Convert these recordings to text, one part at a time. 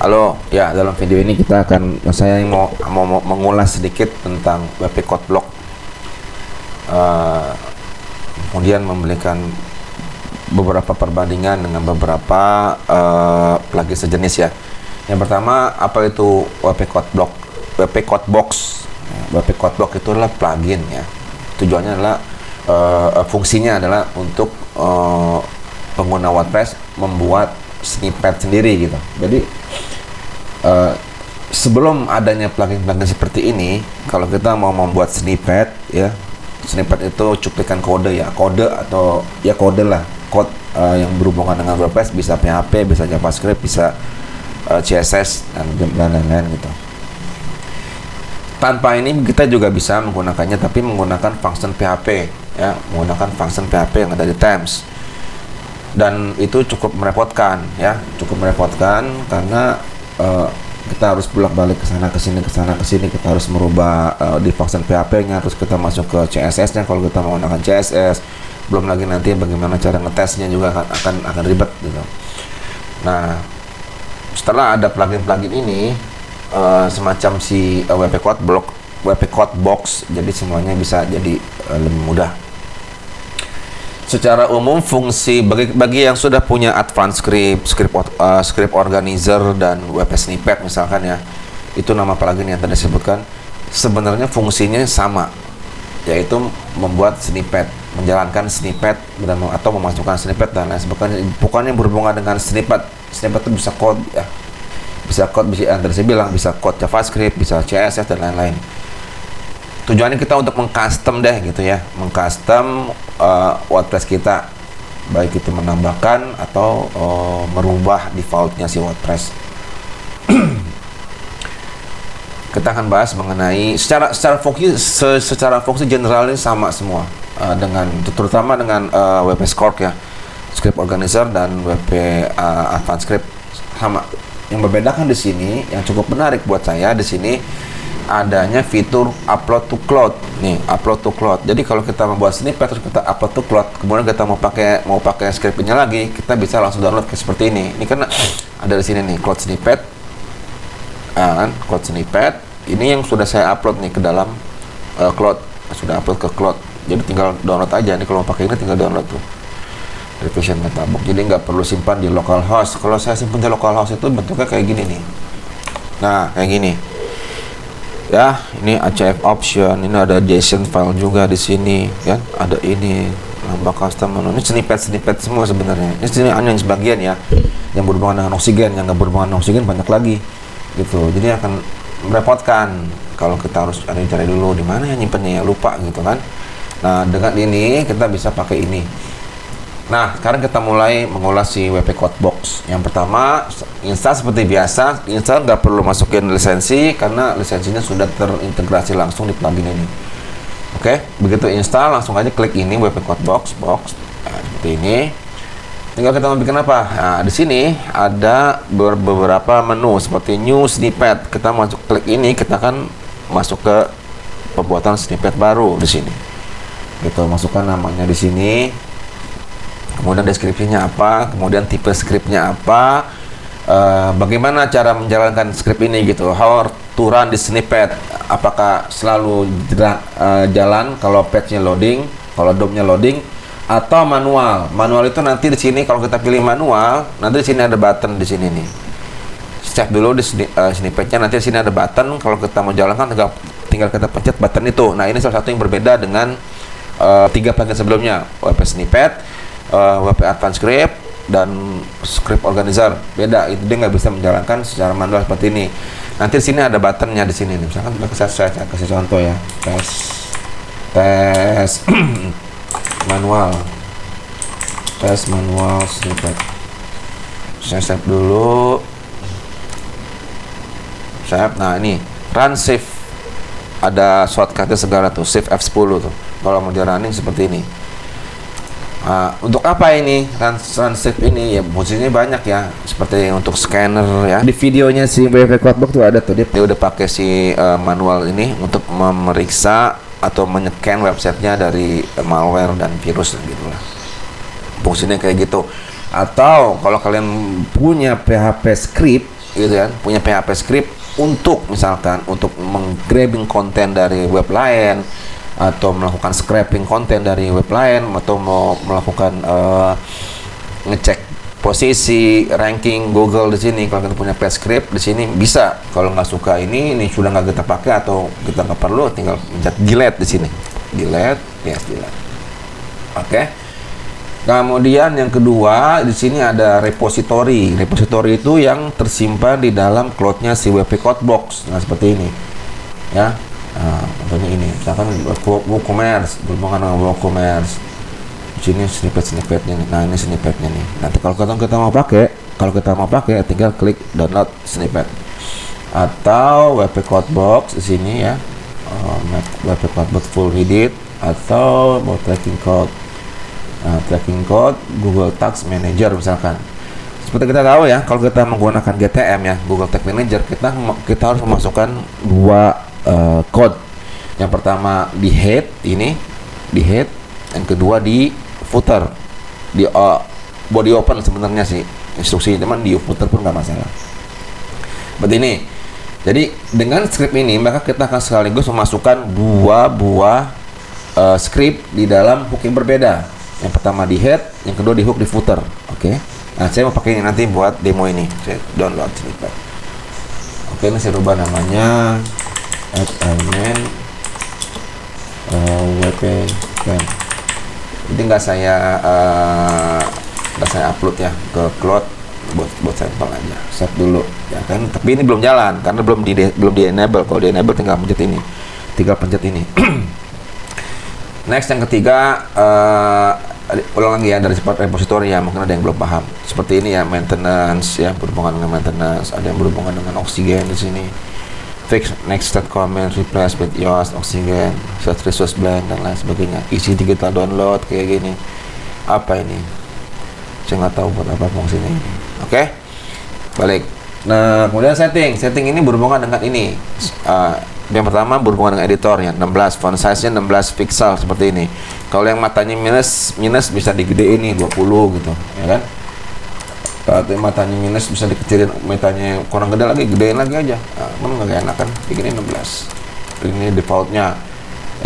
Halo, ya dalam video ini saya mau mengulas sedikit tentang WP Code Block, kemudian memberikan beberapa perbandingan dengan beberapa plugin sejenis ya. Yang pertama, apa itu WP Code Block? WP Code Box. WP Code Block itu adalah plugin ya. Tujuannya adalah fungsinya adalah untuk pengguna WordPress membuat snippet sendiri gitu. Jadi sebelum adanya plugin-plugin seperti ini, kalau kita mau membuat snippet ya, snippet itu cuplikan kode ya, kode atau ya kode lah, code yang berhubungan dengan WordPress, bisa PHP, bisa JavaScript, bisa CSS dan lain-lain gitu. Tanpa ini kita juga bisa menggunakannya, tapi menggunakan function PHP ya, menggunakan function PHP yang ada di themes. Dan itu cukup merepotkan ya, karena kita harus bolak-balik ke sana ke sini, kita harus merubah di function PHP-nya, terus kita masuk ke CSS-nya kalau kita menggunakan CSS, belum lagi nanti bagaimana cara ngetesnya juga akan ribet gitu. Nah, setelah ada plugin ini, semacam si WP Code Block, WP Code Box, jadi semuanya bisa jadi lebih mudah. Secara umum fungsi bagi yang sudah punya advanced script organizer dan WP snippet misalkan ya, itu nama plugin yang tadi disebutkan, sebenarnya fungsinya sama, yaitu membuat snippet, menjalankan snippet atau memasukkan snippet dan lain sebagainya. Bukannya berhubungan dengan snippet itu bisa code ya, bisa yang tadi saya bilang, bisa code JavaScript, bisa CSS dan lain-lain. Tujuannya kita untuk mengcustom deh gitu ya, mengcustom WordPress kita, baik itu menambahkan atau merubah defaultnya si WordPress. Kita akan bahas mengenai secara fungsi general ini sama semua, terutama dengan WP Scork ya, script organizer, dan WP advanced script sama. Yang membedakan di sini, yang cukup menarik buat saya di sini, adanya fitur upload to cloud. Nih, upload to cloud. Jadi kalau kita membuat snippet terus kita upload to cloud, kemudian kita mau pakai scriptnya lagi, kita bisa langsung download kayak seperti ini. Ini karena ada di sini nih cloud snippet. Cloud snippet. Ini yang sudah saya upload nih ke dalam cloud. Sudah upload ke cloud. Jadi tinggal download aja. Nih kalau mau pakai ini tinggal download tuh. Revision Metabook. Jadi nggak perlu simpan di localhost. Kalau saya simpan di localhost itu bentuknya kayak gini nih. Nah, kayak gini. Ya, ini ACF option, ini ada JSON file juga di sini, kan? Ada ini lambang custom menu. Ini snippet semua sebenarnya. Ini sini hanya sebagian ya, yang berhubungan dengan oksigen, yang nggak berhubungan dengan oksigen banyak lagi, gitu. Jadi akan merepotkan kalau kita harus cari dulu di mana ya nyimpennya ya, lupa gitu kan. Nah, dengan ini kita bisa pakai ini. Nah, sekarang kita mulai mengulas si WP Code Box. Yang pertama, install seperti biasa. Install nggak perlu masukin lisensi karena lisensinya sudah terintegrasi langsung di plugin ini. Oke, begitu install langsung aja klik ini WP Code Box. Nah, seperti ini. Tinggal kita mau bikin apa? Nah, di sini ada beberapa menu seperti New Snippet. Kita masuk klik ini, kita akan masuk ke pembuatan snippet baru di sini. Gitu, masukkan namanya di sini. Kemudian deskripsinya apa, kemudian tipe scriptnya apa, bagaimana cara menjalankan script ini gitu, how to run di snippet, apakah selalu jalan kalau page-nya loading, kalau DOM-nya loading, atau manual. Manual itu nanti di sini kalau kita pilih manual, nanti di sini ada button di sini nih. Cek dulu di snippetnya, nanti di sini ada button. Kalau kita mau jalankan, tinggal kita pencet button itu. Nah, ini salah satu yang berbeda dengan 3 plugin sebelumnya, WP Snippet, WP Advanced Script, dan Script Organizer. Beda, itu dia nggak bisa menjalankan secara manual seperti ini. Nanti di sini ada buttonnya di sini. Misalkan saya kasih contoh ya, tes manual snippet. Saya save dulu. Nah ini run save, ada shortcutnya segala tuh, save F10 tuh. Kalau mau di running seperti ini. Untuk apa ini run save ini ya, fungsinya banyak ya, seperti untuk scanner ya. Di videonya si WP Code Box tuh ada tuh, dia udah pakai si manual ini untuk memeriksa atau men-scan websitenya dari malware dan virus gitu lah. Fungsinya kayak gitu. Atau kalau kalian punya PHP script gitu kan, punya PHP script untuk misalkan untuk menggrabbing konten dari web lain, atau melakukan scraping konten dari web lain, atau mau melakukan ngecek posisi ranking Google di sini. Kalau kita punya PHP script di sini bisa. Kalau nggak suka ini sudah nggak kita pakai atau kita nggak perlu, tinggal pencet delete di sini, delete, yes, delete. Oke. Kemudian yang kedua di sini ada repository. Repository itu yang tersimpan di dalam cloud-nya si WP Codebox. Nah, seperti ini. Ya. Nah, contohnya ini. Misalkan WooCommerce, berhubungan dengan WooCommerce. Di sini snippet-snippetnya nih. Nah, ini snippetnya nih. Nanti kalau kita mau pakai, tinggal klik download snippet. Atau WP Codebox di sini ya. WP Codebox full edit, atau mau tracking code. Nah, tracking code Google Tags Manager misalkan. Seperti kita tahu ya, kalau kita menggunakan GTM ya, Google Tag Manager, kita harus memasukkan dua code. Yang pertama di head ini, di head, yang kedua di footer. Di body open sebenarnya sih instruksi, teman di footer pun nggak masalah. Seperti ini. Jadi dengan script ini maka kita akan sekaligus memasukkan dua buah script di dalam hook yang berbeda. Yang pertama di head, yang kedua di hook di footer. Oke. Nah, saya mau pakai ini nanti buat demo ini. Saya download snippet. Oke, ini saya rubah namanya element WP Camp. Jadi nggak saya upload ya ke cloud, buat sampel aja. Save dulu ya kan. Tapi ini belum jalan karena belum di enable. Kalau di enable tinggal pencet ini. Next, yang ketiga, ulang lagi ya dari sifat repository ya, mungkin ada yang belum paham. Seperti ini ya, maintenance ya, berhubungan dengan maintenance, ada yang berhubungan dengan oksigen di sini. Fix next state comment, replace with Yoast, oksigen, set resource blend dan lain sebagainya. Isi digital download kayak gini. Apa ini? Saya nggak tahu buat apa fungsinya ini. Oke, balik. Nah, kemudian setting ini berhubungan dengan ini. Yang pertama berhubungan dengan editor ya, 16 font size-nya 16 pixel seperti ini. Kalau yang matanya minus bisa digedein nih 20 gitu, ya kan? Kalau matanya minus bisa dikecilin, matanya kurang gede lagi, gedein lagi aja. Nah, nggak enak kan? Begini 16. Ini defaultnya.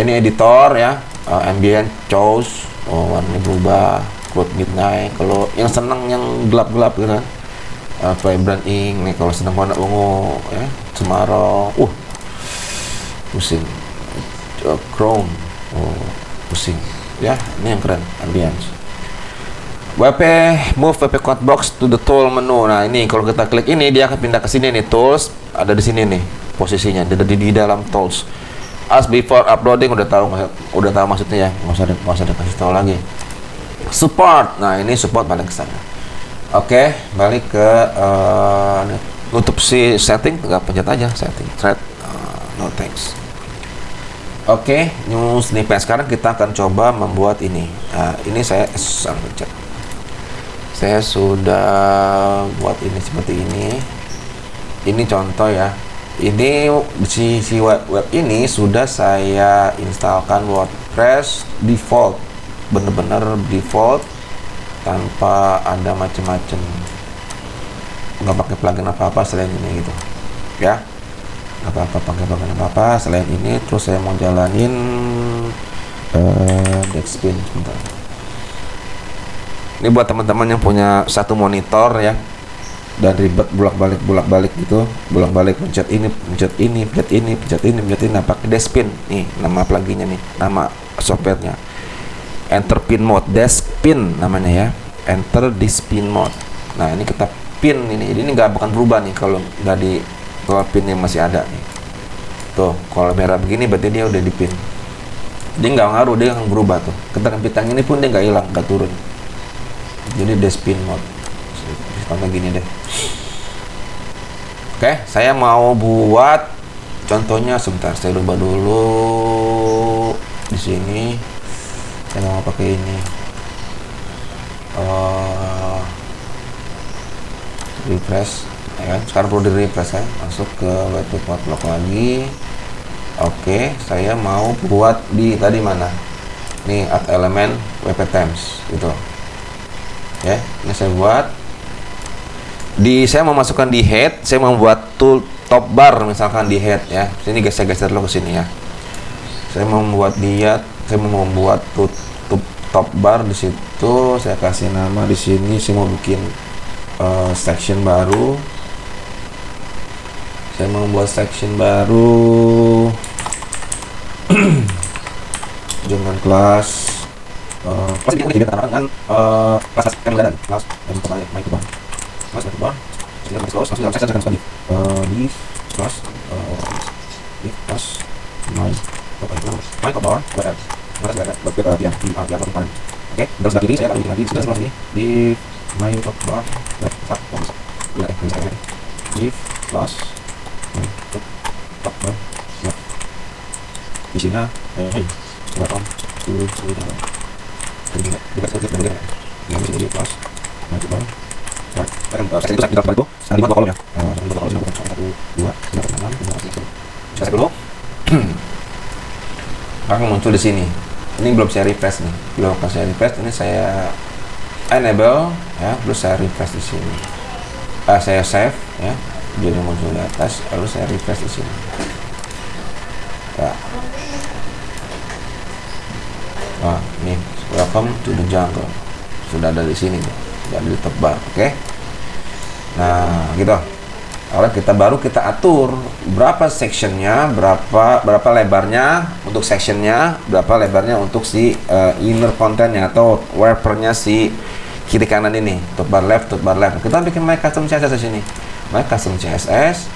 Ini editor ya, ambient, choose, warnanya berubah, cloud midnight. Kalau yang senang yang gelap-gelap gitu kan, vibrant ink. Nih kalau senang warna ungu, ya, Tomorrow, pusing. Chrome, pusing. Ya, ini yang keren, ambience. Move WP Codebox to the tool menu. Nah, ini kalau kita klik ini dia akan pindah ke sini nih, tools ada di sini nih posisinya di dalam tools. As before uploading udah tahu maksudnya ya, nggak usah dikasih tahu lagi. Support. Nah, ini support balik ke sana. Oke, balik ke nutup si setting, nggak pencet aja setting thread, no thanks. Oke, new snippet. Sekarang kita akan coba membuat ini. Ini saya pencet. Saya sudah buat ini seperti ini. Ini contoh ya. Ini si web ini sudah saya instalkan WordPress default, bener-bener default tanpa ada macam-macam, nggak pakai plugin apa-apa selain ini gitu ya, nggak pakai plugin apa-apa selain ini. Terus saya mau jalanin Dexpin sebentar. Ini buat teman-teman yang punya satu monitor ya dan ribet bolak-balik gitu, bolak-balik pencet ini, nah pakai Dexpin nih, nama pluginnya nih, nama softwarenya. Enter pin mode, Dexpin namanya ya, enter this pin mode. Nah, ini kita pin ini, jadi ini bukan berubah nih kalau pinnya masih ada nih. Tuh, kalau merah begini berarti dia udah dipin. Dia nggak ngaruh, dia akan berubah tuh. Ketekan bintang ini pun dia nggak hilang, nggak turun. Jadi Dexpin mode. Contoh gini deh. Oke, saya mau buat contohnya sebentar. Saya rubah dulu di sini. Saya mau pakai ini. Refresh, ya kan? Sekarang perlu di refresh kan? Masuk ke WP Codebox lagi. Oke, saya mau buat di tadi mana? Nih, add element WP Themes gitu. Ya, ini saya buat Saya mau masukkan di head, saya mau buat tool top bar misalkan di head ya. Sini guys, saya geser dulu ke sini ya. Saya mau membuat top bar di situ. Saya kasih nama di sini. Saya mau bikin section baru. Saya mau membuat section baru dengan kelas kelas ini dengan kelas kemudahan kelas yang pertama main ke bar kelas main ke bar sehingga masuk dalam section akan sekali di kelas main ke bar kelas berarti ya oke, terus lagi saya akan bikin lagi sudah sini di main ke bar di kelas top bar di sini welcome to dekat sedikit yang bisa jadi plus maju bang saya itu kita balik sekarang 5 kolom ya 1 2 3 4 5 bisa dulu akan muncul di sini. Ini belum saya refresh nih, belum saya refresh. Ini saya enable ya, terus saya refresh di sini. Saya save ya, jadi muncul di atas, lalu saya refresh di sini ya. Ini welcome to the jungle sudah ada di sini nih, sudah ada di top bar. Oke. Nah gitu. Kalau kita atur berapa sectionnya, berapa lebarnya untuk sectionnya, berapa lebarnya untuk si inner contentnya atau wrappernya si kiri kanan ini, top bar left. Kita bikin my custom CSS di sini. My custom CSS